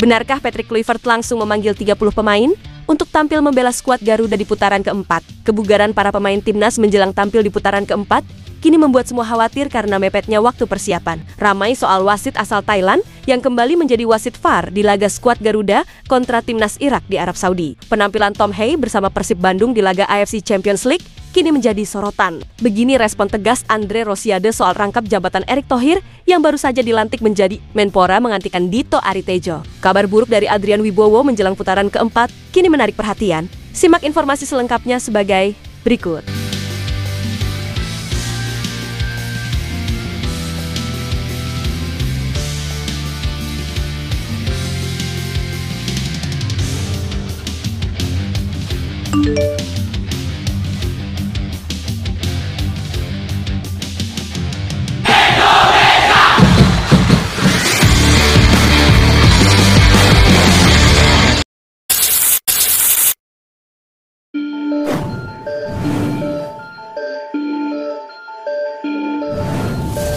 Benarkah Patrick Kluivert langsung memanggil 30 pemain untuk tampil membela skuad Garuda di putaran keempat? Kebugaran para pemain timnas menjelang tampil di putaran keempat kini membuat semua khawatir karena mepetnya waktu persiapan. Ramai soal wasit asal Thailand yang kembali menjadi wasit VAR di laga skuad Garuda kontra timnas Irak di Arab Saudi. Penampilan Tom Hei bersama Persib Bandung di laga AFC Champions League kini menjadi sorotan. Begini respon tegas Andre Rosiade soal rangkap jabatan Erick Thohir yang baru saja dilantik menjadi Menpora menggantikan Dito Aritejo. Kabar buruk dari Adrian Wibowo menjelang putaran keempat kini menarik perhatian. Simak informasi selengkapnya sebagai berikut.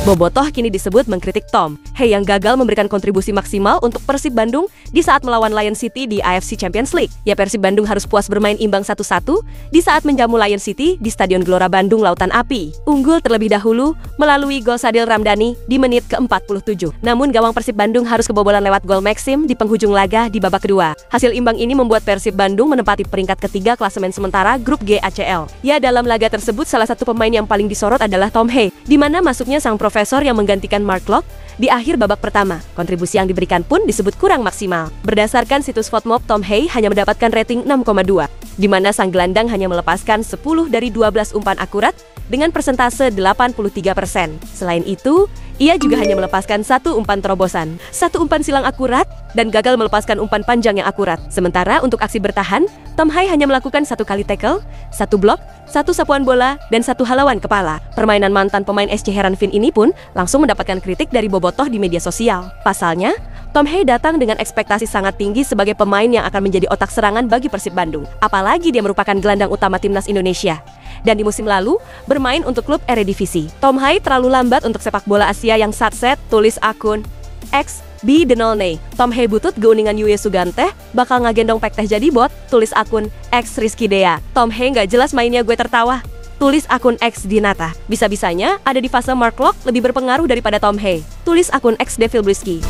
Bobotoh kini disebut mengkritik Tom Hei yang gagal memberikan kontribusi maksimal untuk Persib Bandung di saat melawan Lion City di AFC Champions League. Ya, Persib Bandung harus puas bermain imbang 1-1 di saat menjamu Lion City di Stadion Gelora Bandung Lautan Api. Unggul terlebih dahulu melalui gol Sadil Ramdhani di menit ke-47. Namun gawang Persib Bandung harus kebobolan lewat gol Maxim di penghujung laga di babak kedua. Hasil imbang ini membuat Persib Bandung menempati peringkat ketiga klasemen sementara grup G ACL. Ya, dalam laga tersebut salah satu pemain yang paling disorot adalah Tom Hei, di mana masuknya sang profesor yang menggantikan Mark Locke di akhir babak pertama. Kontribusi yang diberikan pun disebut kurang maksimal. Berdasarkan situs Fotmob, Tom Hei hanya mendapatkan rating 6,2, di mana sang gelandang hanya melepaskan 10 dari 12 umpan akurat dengan persentase 83%. Selain itu, ia juga hanya melepaskan 1 umpan terobosan, 1 umpan silang akurat, dan gagal melepaskan umpan panjang yang akurat. Sementara untuk aksi bertahan, Tom Hei hanya melakukan 1 kali tackle, 1 blok, 1 sapuan bola, dan 1 halauan kepala. Permainan mantan pemain SC Heerenveen ini pun langsung mendapatkan kritik dari bobotoh di media sosial. Pasalnya, Tom Hei datang dengan ekspektasi sangat tinggi sebagai pemain yang akan menjadi otak serangan bagi Persib Bandung. Apalagi dia merupakan gelandang utama timnas Indonesia. Dan di musim lalu, bermain untuk klub Eredivisie. Tom Hei terlalu lambat untuk sepak bola Asia yang satset, tulis akun X B Denolne. Tom Hei butut geuningan Yue Sugante, bakal ngagendong pek teh jadi bot, tulis akun X Rizky Dea. Tom Hei nggak jelas mainnya, gue tertawa, tulis akun X Dinata. Bisa-bisanya ada di fase Mark Locke lebih berpengaruh daripada Tom Hei, tulis akun X Devil Brisky.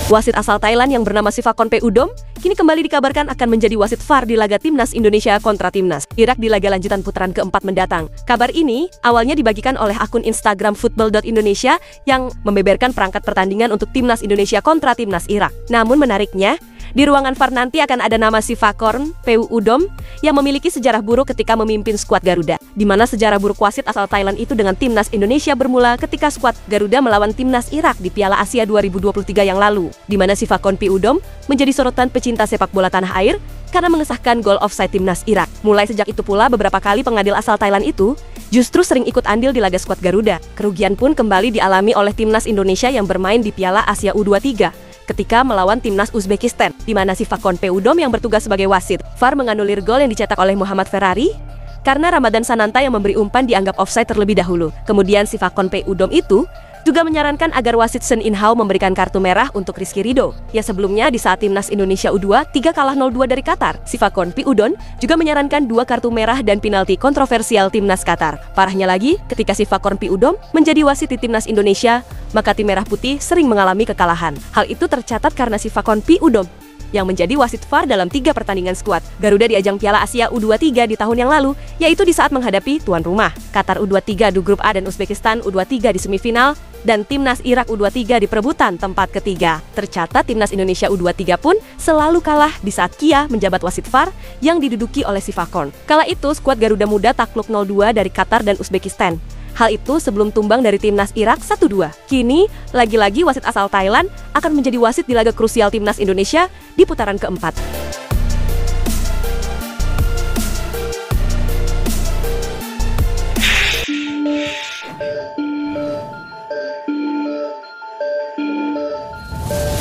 Wasit asal Thailand yang bernama Sivakorn Udom kini kembali dikabarkan akan menjadi wasit VAR di laga timnas Indonesia kontra timnas Irak di laga lanjutan putaran keempat mendatang. Kabar ini awalnya dibagikan oleh akun Instagram football.indonesia yang membeberkan perangkat pertandingan untuk timnas Indonesia kontra timnas Irak. Namun menariknya, di ruangan VAR nanti akan ada nama Sivakorn Udom yang memiliki sejarah buruk ketika memimpin skuad Garuda, di mana sejarah buruk wasit asal Thailand itu dengan timnas Indonesia bermula ketika skuad Garuda melawan timnas Irak di Piala Asia 2023 yang lalu, di mana Sivakorn Udom menjadi sorotan pecinta sepak bola tanah air karena mengesahkan gol offside timnas Irak. Mulai sejak itu pula beberapa kali pengadil asal Thailand itu justru sering ikut andil di laga skuad Garuda. Kerugian pun kembali dialami oleh timnas Indonesia yang bermain di Piala Asia U23 ketika melawan timnas Uzbekistan, di mana Sivakorn Udom yang bertugas sebagai wasit. VAR menganulir gol yang dicetak oleh Muhammad Ferrari karena Ramadan Sananta yang memberi umpan dianggap offside terlebih dahulu. Kemudian Sivakorn Udom itu juga menyarankan agar wasit Sun In Hao memberikan kartu merah untuk Rizky Ridho. Ya, sebelumnya di saat timnas Indonesia U2 3 kalah 0-2 dari Qatar, Sivakorn Udom juga menyarankan 2 kartu merah dan penalti kontroversial timnas Qatar. Parahnya lagi, ketika Sivakorn Udom menjadi wasit di timnas Indonesia, maka tim merah putih sering mengalami kekalahan. Hal itu tercatat karena Sivakorn Udom yang menjadi wasit VAR dalam 3 pertandingan skuad Garuda di ajang Piala Asia U23 di tahun yang lalu, yaitu di saat menghadapi tuan rumah Qatar U23 di grup A dan Uzbekistan U23 di semifinal, dan timnas Irak U23 di perebutan tempat ketiga. Tercatat timnas Indonesia U23 pun selalu kalah di saat Kia menjabat wasit VAR yang diduduki oleh Sivakorn. Kala itu skuad Garuda Muda takluk 0-2 dari Qatar dan Uzbekistan. Hal itu sebelum tumbang dari timnas Irak 1-2. Kini, lagi-lagi wasit asal Thailand akan menjadi wasit di laga krusial timnas Indonesia di putaran keempat.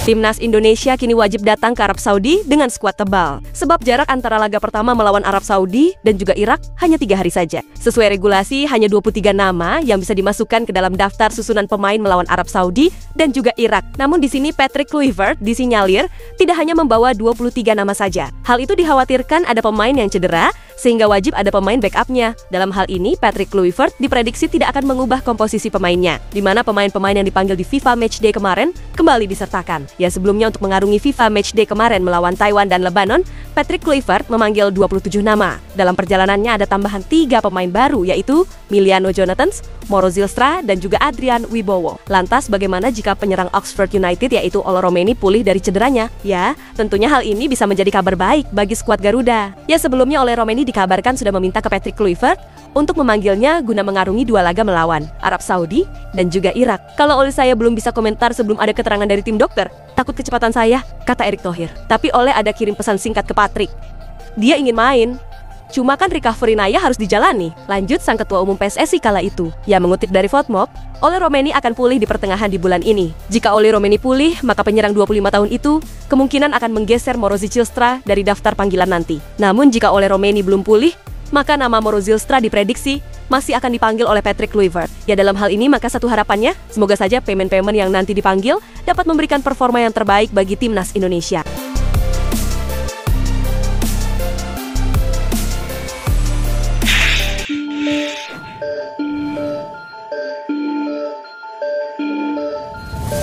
Timnas Indonesia kini wajib datang ke Arab Saudi dengan skuad tebal. Sebab jarak antara laga pertama melawan Arab Saudi dan juga Irak hanya 3 hari saja. Sesuai regulasi, hanya 23 nama yang bisa dimasukkan ke dalam daftar susunan pemain melawan Arab Saudi dan juga Irak. Namun di sini Patrick Kluivert disinyalir tidak hanya membawa 23 nama saja. Hal itu dikhawatirkan ada pemain yang cedera, sehingga wajib ada pemain backupnya. Dalam hal ini, Patrick Kluivert diprediksi tidak akan mengubah komposisi pemainnya, di mana pemain-pemain yang dipanggil di FIFA Matchday kemarin kembali disertakan. Ya, sebelumnya untuk mengarungi FIFA Matchday kemarin melawan Taiwan dan Lebanon, Patrick Kluivert memanggil 27 nama. Dalam perjalanannya ada tambahan 3 pemain baru, yaitu Miliano Jonathans, Moro Zylstra, dan juga Adrian Wibowo. Lantas bagaimana jika penyerang Oxford United yaitu Olo Romeni pulih dari cederanya? Ya, tentunya hal ini bisa menjadi kabar baik bagi skuad Garuda. Ya, sebelumnya Olo Romeni dikabarkan sudah meminta ke Patrick Kluivert untuk memanggilnya guna mengarungi 2 laga melawan Arab Saudi dan juga Irak. Kalau oleh saya belum bisa komentar sebelum ada keterangan dari tim dokter, takut kecepatan saya, kata Erick Thohir. Tapi oleh ada kirim pesan singkat ke Patrick. Dia ingin main. Cuma kan recovery Naya harus dijalani. Lanjut sang ketua umum PSSI kala itu. Yang mengutip dari Fotmob, Ole Romeni akan pulih di pertengahan di bulan ini. Jika Ole Romeni pulih, maka penyerang 25 tahun itu kemungkinan akan menggeser Moro Zylstra dari daftar panggilan nanti. Namun jika Ole Romeni belum pulih, maka nama Moro Zylstra diprediksi masih akan dipanggil oleh Patrick Kluivert. Ya, dalam hal ini maka satu harapannya, semoga saja pemain-pemain yang nanti dipanggil dapat memberikan performa yang terbaik bagi Timnas Indonesia.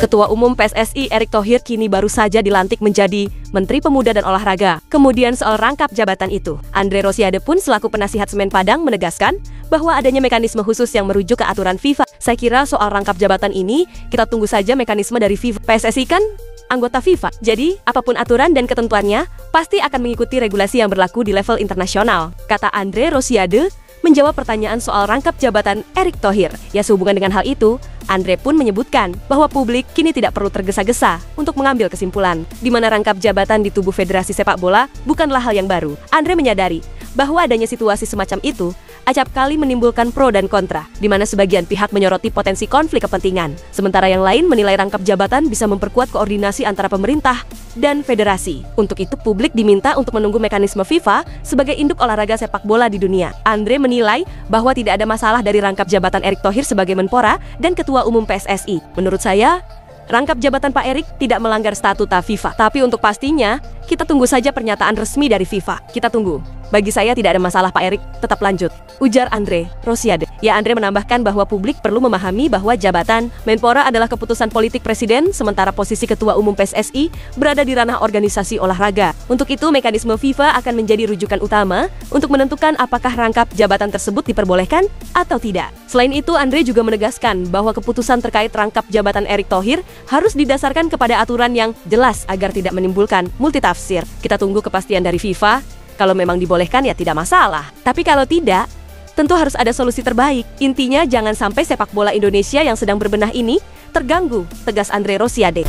Ketua Umum PSSI Erick Thohir kini baru saja dilantik menjadi Menteri Pemuda dan Olahraga. Kemudian soal rangkap jabatan itu, Andre Rosiade pun selaku penasihat Semen Padang menegaskan bahwa adanya mekanisme khusus yang merujuk ke aturan FIFA. Saya kira soal rangkap jabatan ini, kita tunggu saja mekanisme dari FIFA. PSSI kan anggota FIFA, jadi apapun aturan dan ketentuannya, pasti akan mengikuti regulasi yang berlaku di level internasional, kata Andre Rosiade menjawab pertanyaan soal rangkap jabatan Erick Thohir. Ya, sehubungan dengan hal itu, Andre pun menyebutkan bahwa publik kini tidak perlu tergesa-gesa untuk mengambil kesimpulan, di mana rangkap jabatan di tubuh Federasi Sepak Bola bukanlah hal yang baru. Andre menyadari bahwa adanya situasi semacam itu acap kali menimbulkan pro dan kontra, di mana sebagian pihak menyoroti potensi konflik kepentingan, sementara yang lain menilai rangkap jabatan bisa memperkuat koordinasi antara pemerintah dan federasi. Untuk itu, publik diminta untuk menunggu mekanisme FIFA sebagai induk olahraga sepak bola di dunia. Andre menilai bahwa tidak ada masalah dari rangkap jabatan Erick Thohir sebagai Menpora dan Ketua Umum PSSI. Menurut saya, rangkap jabatan Pak Erick tidak melanggar statuta FIFA. Tapi untuk pastinya, kita tunggu saja pernyataan resmi dari FIFA. Kita tunggu. Bagi saya tidak ada masalah Pak Erick, tetap lanjut, ujar Andre Rosiade. Ya, Andre menambahkan bahwa publik perlu memahami bahwa jabatan Menpora adalah keputusan politik presiden, sementara posisi Ketua Umum PSSI berada di ranah organisasi olahraga. Untuk itu, mekanisme FIFA akan menjadi rujukan utama untuk menentukan apakah rangkap jabatan tersebut diperbolehkan atau tidak. Selain itu, Andre juga menegaskan bahwa keputusan terkait rangkap jabatan Erick Thohir harus didasarkan kepada aturan yang jelas agar tidak menimbulkan multitafsir. Kita tunggu kepastian dari FIFA. Kalau memang dibolehkan ya tidak masalah. Tapi kalau tidak, tentu harus ada solusi terbaik. Intinya jangan sampai sepak bola Indonesia yang sedang berbenah ini terganggu, tegas Andre Rosiade.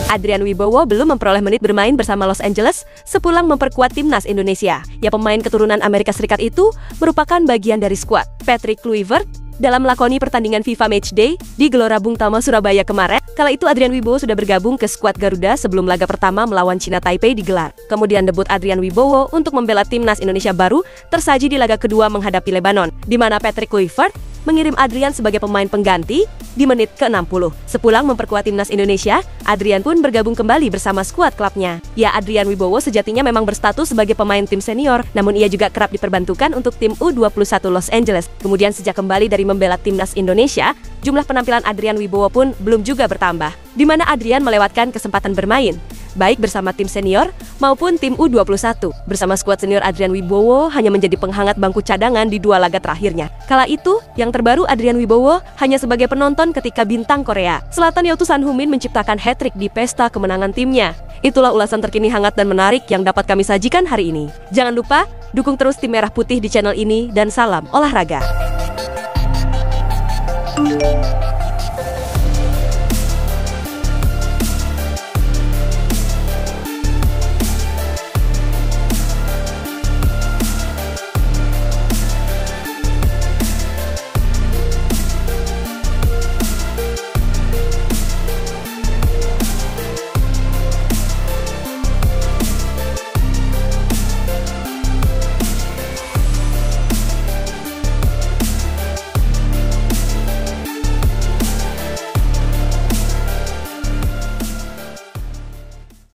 Adrian Wibowo belum memperoleh menit bermain bersama Los Angeles sepulang memperkuat Timnas Indonesia. Ya, pemain keturunan Amerika Serikat itu merupakan bagian dari skuad Patrick Kluivert dalam melakoni pertandingan FIFA Matchday di Gelora Bung Tomo, Surabaya kemarin. Kala itu Adrian Wibowo sudah bergabung ke skuad Garuda sebelum laga pertama melawan China Taipei digelar. Kemudian debut Adrian Wibowo untuk membela Timnas Indonesia baru tersaji di laga kedua menghadapi Lebanon, di mana Patrick Kluivert mengirim Adrian sebagai pemain pengganti di menit ke-60. Sepulang memperkuat Timnas Indonesia, Adrian pun bergabung kembali bersama skuad klubnya. Ya, Adrian Wibowo sejatinya memang berstatus sebagai pemain tim senior, namun ia juga kerap diperbantukan untuk tim U21 Los Angeles. Kemudian sejak kembali dari membela Timnas Indonesia, jumlah penampilan Adrian Wibowo pun belum juga bertambah, di mana Adrian melewatkan kesempatan bermain baik bersama tim senior maupun tim U21. Bersama skuad senior, Adrian Wibowo hanya menjadi penghangat bangku cadangan di 2 laga terakhirnya. Kala itu, yang terbaru Adrian Wibowo hanya sebagai penonton ketika bintang Korea Selatan yaitu Son Heung-min menciptakan hat-trick di pesta kemenangan timnya. Itulah ulasan terkini hangat dan menarik yang dapat kami sajikan hari ini. Jangan lupa, dukung terus tim Merah Putih di channel ini dan salam olahraga.